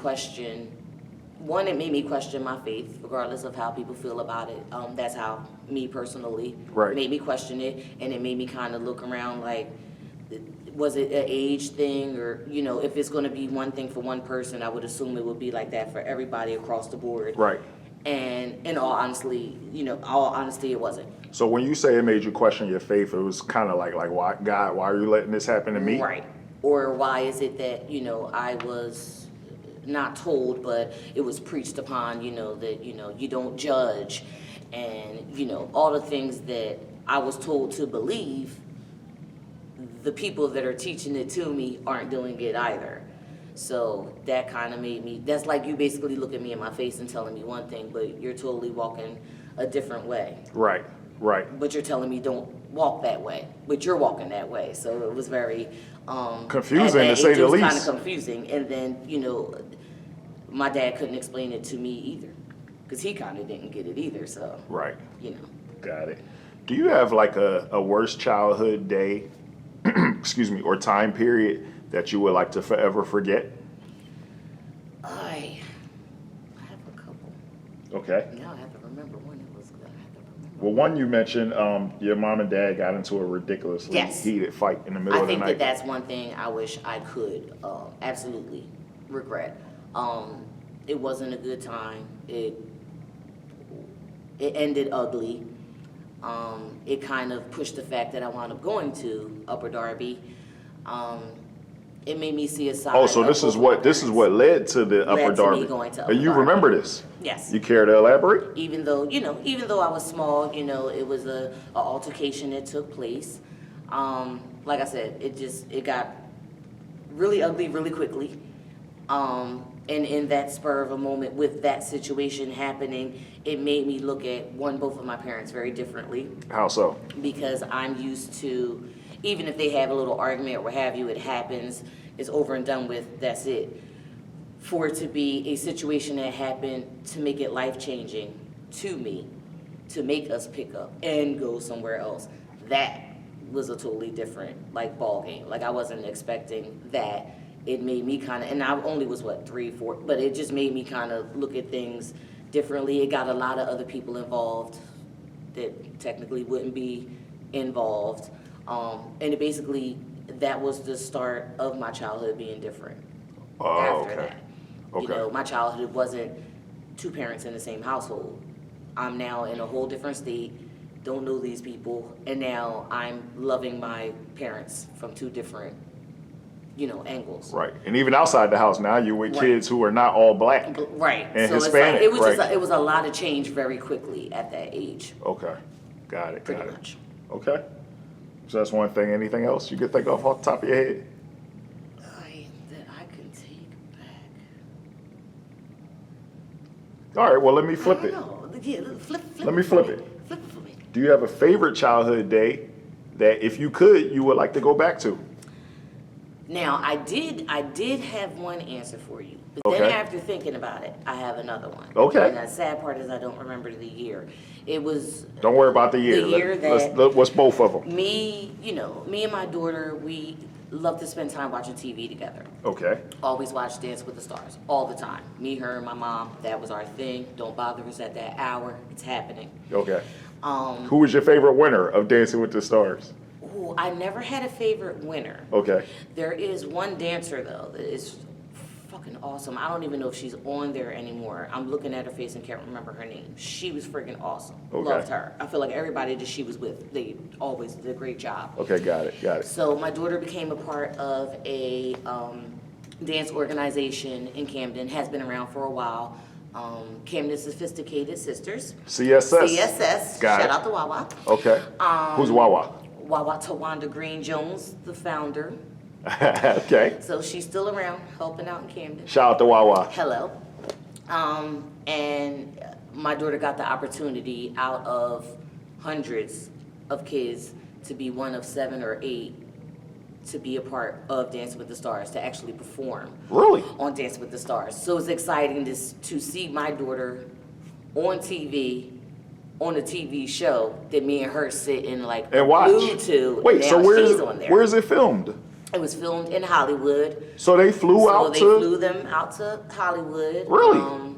question. One, it made me question my faith, regardless of how people feel about it. That's how me personally made me question it, and it made me kind of look around like, was it an age thing, or if it's going to be one thing for one person, I would assume it would be like that for everybody across the board. Right. And in all honesty, it wasn't. So when you say it made you question your faith, it was kind of like why, God, why are you letting this happen to me? Right. Or why is it that I was not told, but it was preached upon, that, you don't judge, and, all the things that I was told to believe, the people that are teaching it to me aren't doing it either. So that kind of made me, that's like you basically look at me in my face and telling me one thing, but you're totally walking a different way. Right, right. But you're telling me don't walk that way, but you're walking that way. So it was very confusing to say the least. It was kind of confusing. And then, my dad couldn't explain it to me either, because he kind of didn't get it either. So, right. Got it. Do you have like a worst childhood day, excuse me, or time period that you would like to forever forget? I have a couple. Okay. Now I have to remember when it was good. I have to remember. Well, one you mentioned, your mom and dad got into a ridiculously heated fight in the middle of the night. I think that's one thing I wish I could absolutely regret. It wasn't a good time. It ended ugly. It kind of pushed the fact that I wound up going to Upper Darby. It made me see a side. Oh, so this is what led to the Upper Darby. Me going to Upper You Darby. remember this? Yes. You care to elaborate? Even though I was small, it was a altercation that took place. Like I said, it got really ugly really quickly. And in that spur of a moment, with that situation happening, it made me look at both of my parents very differently. How so? Because I'm used to, even if they have a little argument or what have you, it happens, it's over and done with, that's it. For it to be a situation that happened to make it life-changing to me, to make us pick up and go somewhere else, that was a totally different ball game. I wasn't expecting that. It made me kind of, and I only was 3, 4, but it just made me kind of look at things differently. It got a lot of other people involved that technically wouldn't be involved. And that was the start of my childhood being different. After that. Okay. My childhood wasn't 2 parents in the same household. I'm now in a whole different state, don't know these people, and now I'm loving my parents from 2 different angles. Right. And even outside the house now, you're with kids who are not all black. Right. And so Hispanic. It was a lot of change very quickly at that age. Okay. Got it. Pretty much. Okay. So that's one thing. Anything else you could think of off the top of your head? That I could take back. All right. Well, let me flip it. Yeah, flip Let me flip it. Flip it for me. Do you have a favorite childhood day that, if you could, you would like to go back to? Now, I did have one answer for you, but then after thinking about it, I have another one. Okay. And the sad part is I don't remember the year. It was. Don't worry about the year. The year what's both of them? Me and my daughter, we love to spend time watching TV together. Okay. Always watch Dance with the Stars all the time. Me, her, and my mom. That was our thing. Don't bother us at that hour. It's happening. Okay. Who was your favorite winner of Dancing with the Stars? Ooh, I never had a favorite winner. Okay. There is one dancer, though, that is fucking awesome. I don't even know if she's on there anymore. I'm looking at her face and can't remember her name. She was freaking awesome. Okay. Loved her. I feel like everybody that she was with, they always did a great job. Okay, got it. So my daughter became a part of a dance organization in Camden, has been around for a while. Camden Sophisticated Sisters. CSS. Shout out to Wawa. Okay. Who's Wawa? Wawa Tawanda Green Jones, the founder. Okay. So she's still around, helping out in Camden. Shout out to Wawa. Hello. And my daughter got the opportunity out of hundreds of kids to be one of 7 or 8 to be a part of Dance with the Stars, to actually perform. Really? On Dance with the Stars. So it's exciting to see my daughter on TV, on a TV show that me and her sit and watch. glued to. Wait, so she's on there. where is it filmed? It was filmed in Hollywood. So they flew So out they to. flew them out to Hollywood. Really?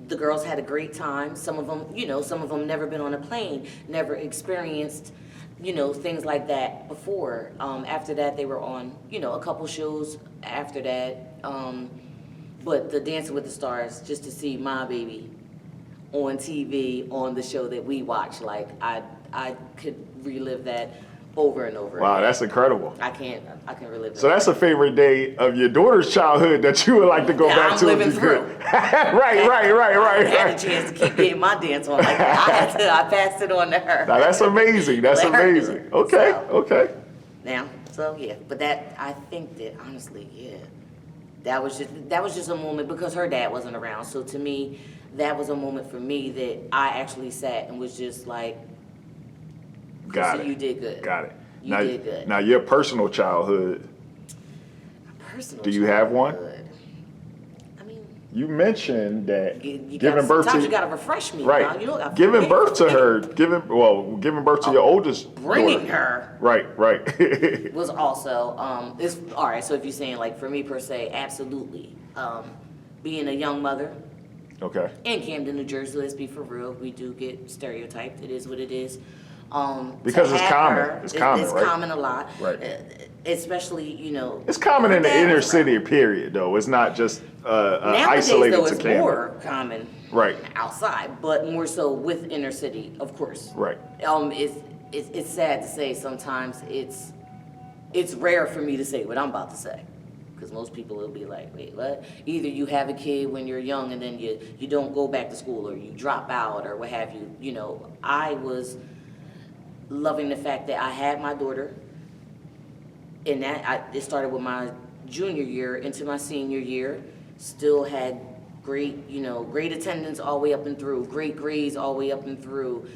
The girls had a great time. Some of them never been on a plane, never experienced, things like that before. After that, they were on, a couple shows after that. But the Dancing with the Stars, just to see my baby on TV on the show that we watch, like I could relive that over and over. Wow, again. that's incredible. I can relive that. So that's a favorite day of your daughter's childhood that you would like to go back I'm to living if you through. could. right. I had a chance to keep getting my dance on like that. I passed it on to her. Now that's amazing. That's Let her do amazing. it. Okay, So, okay. Now, so yeah, but I think that honestly, yeah, that was just a moment because her dad wasn't around. So to me, that was a moment for me that I actually sat and was just like, Got Chrissy, it. you did good. Got it. You did good. Now your personal childhood, Personal do you have one? childhood. I mean, you mentioned that you giving gotta, birth sometimes to you gotta refresh me. right, Now. I giving forget. birth to her, giving birth to your oldest Bringing daughter. her Right. was also it's all right. So if you're saying like for me per se, absolutely. Being a young mother Okay. in Camden, New Jersey, let's be for real, we do get stereotyped. It is what it is. Because to it's have common. her, It's common, It's right? common a lot. Right. Especially, It's common her in the dad inner was city, around. period, though. It's not just Nowadays, isolated though, to it's Camden. more common Right. outside, but more so with inner city, of course. Right. It's sad to say sometimes it's rare for me to say what I'm about to say. Because most people will be like, wait, what? Either you have a kid when you're young and then you don't go back to school or you drop out or what have you. I was loving the fact that I had my daughter and it started with my junior year into my senior year. Still had great attendance all the way up and through, great grades all the way up and through,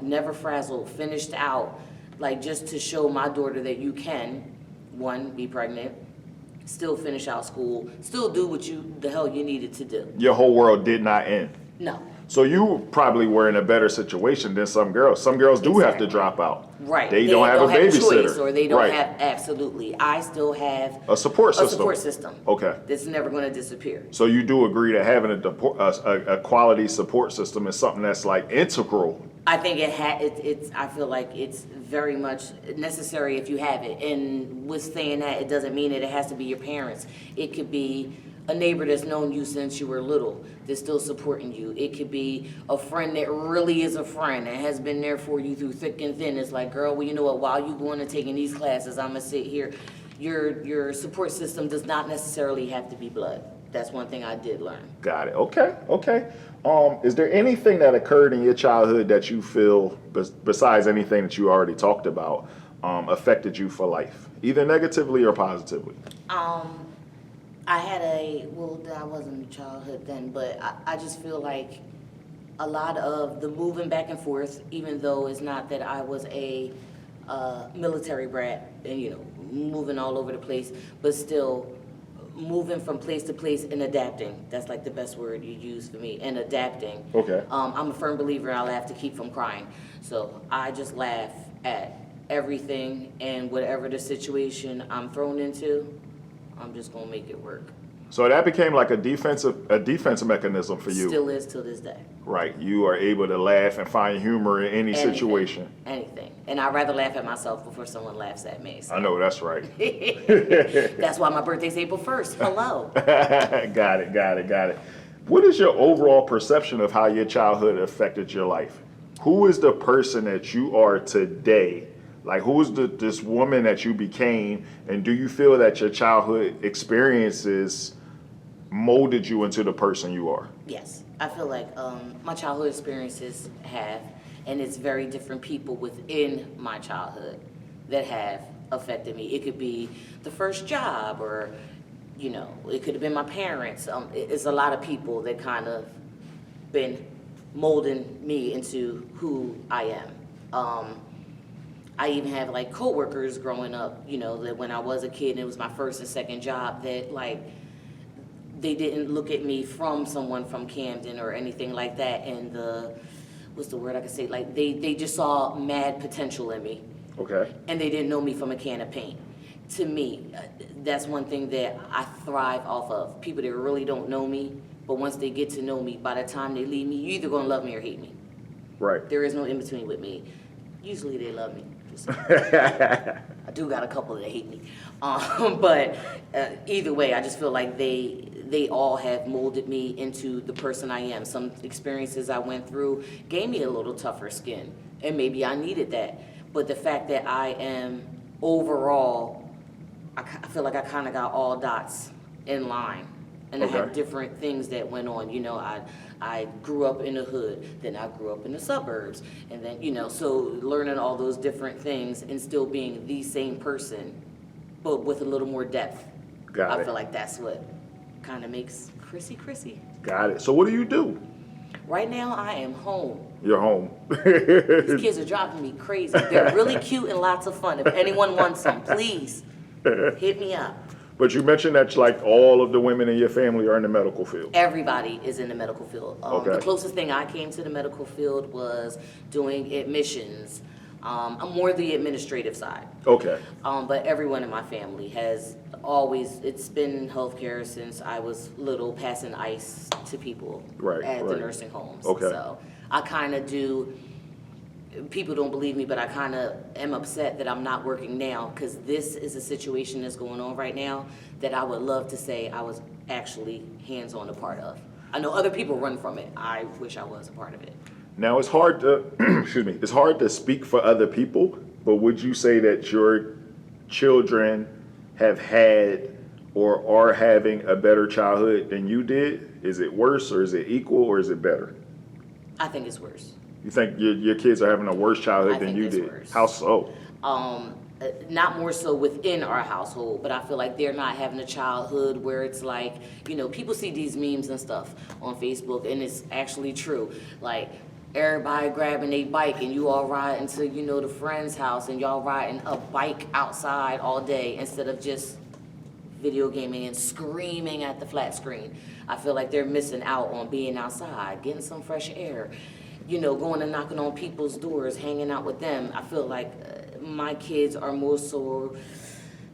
never frazzled, finished out, like just to show my daughter that you can, one, be pregnant, still finish out school, still do what the hell you needed to do. Your whole world did not end. No. So you probably were in a better situation than some girls. Some girls do have to Exactly. drop out. Right. They don't have a babysitter. Choice, or they don't Right. have, absolutely. I still have A support system. A support system. Okay. That's never going to disappear. So you do agree that having a quality support system is something that's like integral. I think I feel like it's very much necessary if you have it. And with saying that, it doesn't mean that it has to be your parents. It could be a neighbor that's known you since you were little, that's still supporting you. It could be a friend that really is a friend and has been there for you through thick and thin. It's like, girl, well, you know what? While you going and taking these classes, I'm gonna sit here. Your support system does not necessarily have to be blood. That's one thing I did learn. Got it. Okay. Is there anything that occurred in your childhood that you feel, besides anything that you already talked about, affected you for life, either negatively or positively? I wasn't in childhood then, but I just feel like a lot of the moving back and forth, even though it's not that I was a military brat and, moving all over the place, but still moving from place to place and adapting. That's like the best word you use for me, and adapting. Okay. I'm a firm believer I laugh to keep from crying. So I just laugh at everything and whatever the situation I'm thrown into, I'm just gonna make it work. So that became like a defense mechanism for you. Still is till this day. Right. You are able to laugh and find humor in any Anything, situation. Anything. And I'd rather laugh at myself before someone laughs at me. So. I know that's right. That's why my birthday's April 1st. Hello. Got it. What is your overall perception of how your childhood affected your life? Who is the person that you are today? Like, who is this woman that you became? And do you feel that your childhood experiences molded you into the person you are? Yes. I feel like my childhood experiences have, and it's very different people within my childhood that have affected me. It could be the first job, or, it could have been my parents. It's a lot of people that kind of been molding me into who I am. I even have like coworkers growing up, that when I was a kid and it was my first and second job, that like they didn't look at me from someone from Camden or anything like that. And what's the word I could say? Like they just saw mad potential in me. Okay. And they didn't know me from a can of paint. to me, that's one thing that I thrive off of. People that really don't know me, but once they get to know me, by the time they leave me, you either gonna love me or hate me. Right. There is no in between with me. Usually they love me. I do got a couple that hate me, but either way, I just feel like they all have molded me into the person I am. Some experiences I went through gave me a little tougher skin, and maybe I needed that. But the fact that I am overall, I feel like I kind of got all dots in line. And Okay. I had different things that went on. You know, I grew up in the hood, then I grew up in the suburbs, and then, you know, so learning all those different things and still being the same person, but with a little more depth. Got I it. feel like that's what kind of makes Chrissy. Got it. So what do you do? Right now, I am home. You're home. These kids are driving me crazy. They're really cute and lots of fun. If anyone wants them, please hit me up. But you mentioned that like all of the women in your family are in the medical field. Everybody is in the medical field. Okay. The closest thing I came to the medical field was doing admissions. I'm more the administrative side. Okay. But everyone in my family has always, it's been healthcare since I was little, passing ice to people Right, at the right. nursing homes. Okay. So I kind of do, people don't believe me, but I kind of am upset that I'm not working now, because this is a situation that's going on right now that I would love to say I was actually hands-on a part of. I know other people run from it. I wish I was a part of it. Now it's hard to, excuse me, it's hard to speak for other people, but would you say that your children have had or are having a better childhood than you did? Is it worse, or is it equal, or is it better? I think it's worse. You think your kids are having a worse childhood I than think you it's did? worse. How so? Not more so within our household, but I feel like they're not having a childhood where it's like, you know, people see these memes and stuff on Facebook, and it's actually true. Like, everybody grabbing a bike and you all riding to, you know, the friend's house, and y'all riding a bike outside all day instead of just video gaming and screaming at the flat screen. I feel like they're missing out on being outside, getting some fresh air, you know, going and knocking on people's doors, hanging out with them. I feel like my kids are more so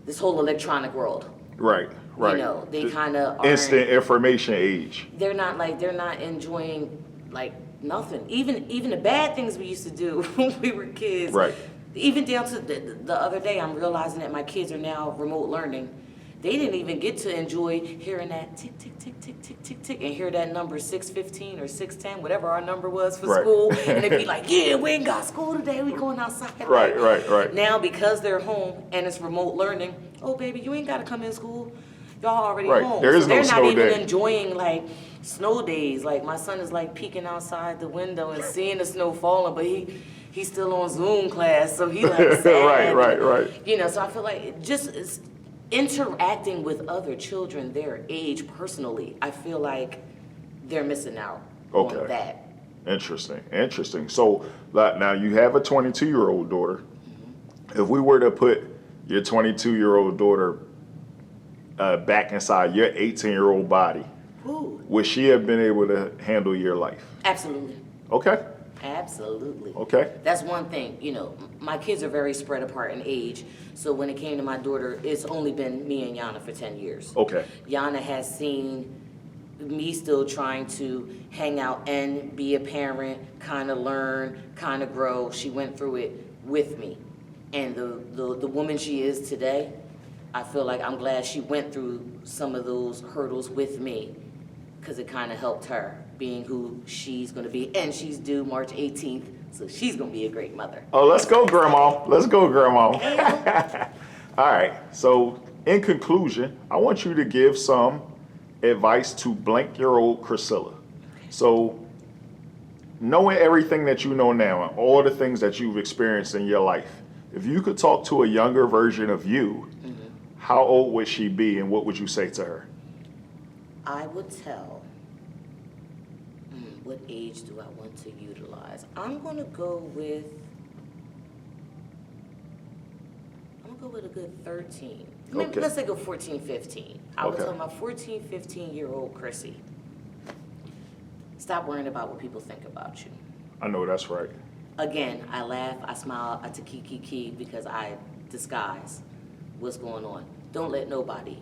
this whole electronic world. Right, right. You know, they kind of are. Instant information age. They're not enjoying like nothing. Even the bad things we used to do when we were kids. Right. Even down to the other day, I'm realizing that my kids are now remote learning. They didn't even get to enjoy hearing that tick, tick, tick, tick, tick, tick, tick, and hear that number 6:15 or 6:10, whatever our number was for Right. school. And they'd be like, yeah, we ain't got school today. We going outside. Right, right. Now, because they're home and it's remote learning, oh, baby, you ain't got to come in school. Y'all already Right. home. There is So no they're snow not even day. enjoying, like, snow days. Like, my son is, like, peeking outside the window and seeing the snow falling, but he's still on Zoom class, so he, like, sad. Right. You know, so I feel like it's interacting with other children their age personally, I feel like they're missing out Okay. on that. Interesting. So now you have a 22-year-old daughter. If we were to put your 22-year-old daughter back inside your 18-year-old body, Ooh, would she have been able to handle your life? absolutely. Okay. Absolutely. Okay. That's one thing, you know, my kids are very spread apart in age. So when it came to my daughter, it's only been me and Yana for 10 years. Okay. Yana has seen me still trying to hang out and be a parent, kind of learn, kind of grow. She went through it with me. And the woman she is today, I feel like I'm glad she went through some of those hurdles with me, because it kind of helped her being who she's going to be. And she's due March 18th, so she's going to be a great mother. Oh, let's go, Grandma. All right. So in conclusion, I want you to give some advice to blank-year-old Chrisilla. So knowing everything that you know now and all the things that you've experienced in your life, if you could talk to a younger version of you, how old would she be, and what would you say to her? I would tell, what age do I want to utilize? I'm going to go with a good 13. Maybe, Okay. let's say go 14, 15. I would Okay. tell my 14, 15-year-old Chrissy, stop worrying about what people think about you. I know that's right. Again, I laugh, I smile, I kiki because I disguise. what's going on. Don't let nobody,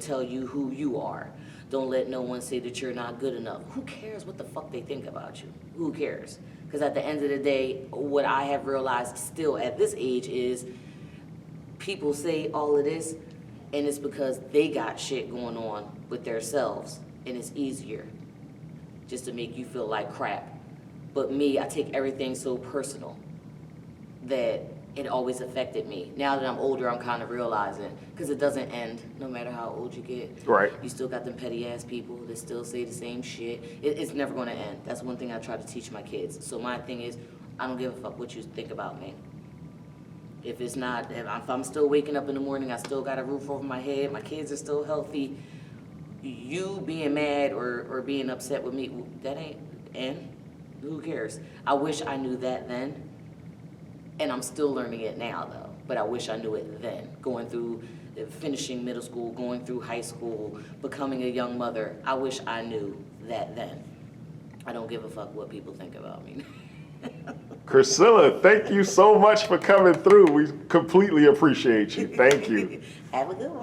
tell you who you are. Don't let no one say that you're not good enough. Who cares what the fuck they think about you? Who cares? Because at the end of the day, what I have realized still at this age is people say all of this, and it's because they got shit going on with themselves, and it's easier just to make you feel like crap. But me, I take everything so personal that it always affected me. Now that I'm older, I'm kind of realizing, because it doesn't end no matter how old you get. Right. You still got them petty ass people that still say the same shit. It's never going to end. That's one thing I try to teach my kids. So my thing is, I don't give a fuck what you think about me. If I'm still waking up in the morning, I still got a roof over my head, my kids are still healthy, you being mad or being upset with me, that ain't, and who cares? I wish I knew that then. And I'm still learning it now, though. But I wish I knew it then. Going through, finishing middle school, going through high school, becoming a young mother. I wish I knew that then. I don't give a fuck what people think about me. Chrisilla, thank you so much for coming through. We completely appreciate you. Thank you. Have a good one.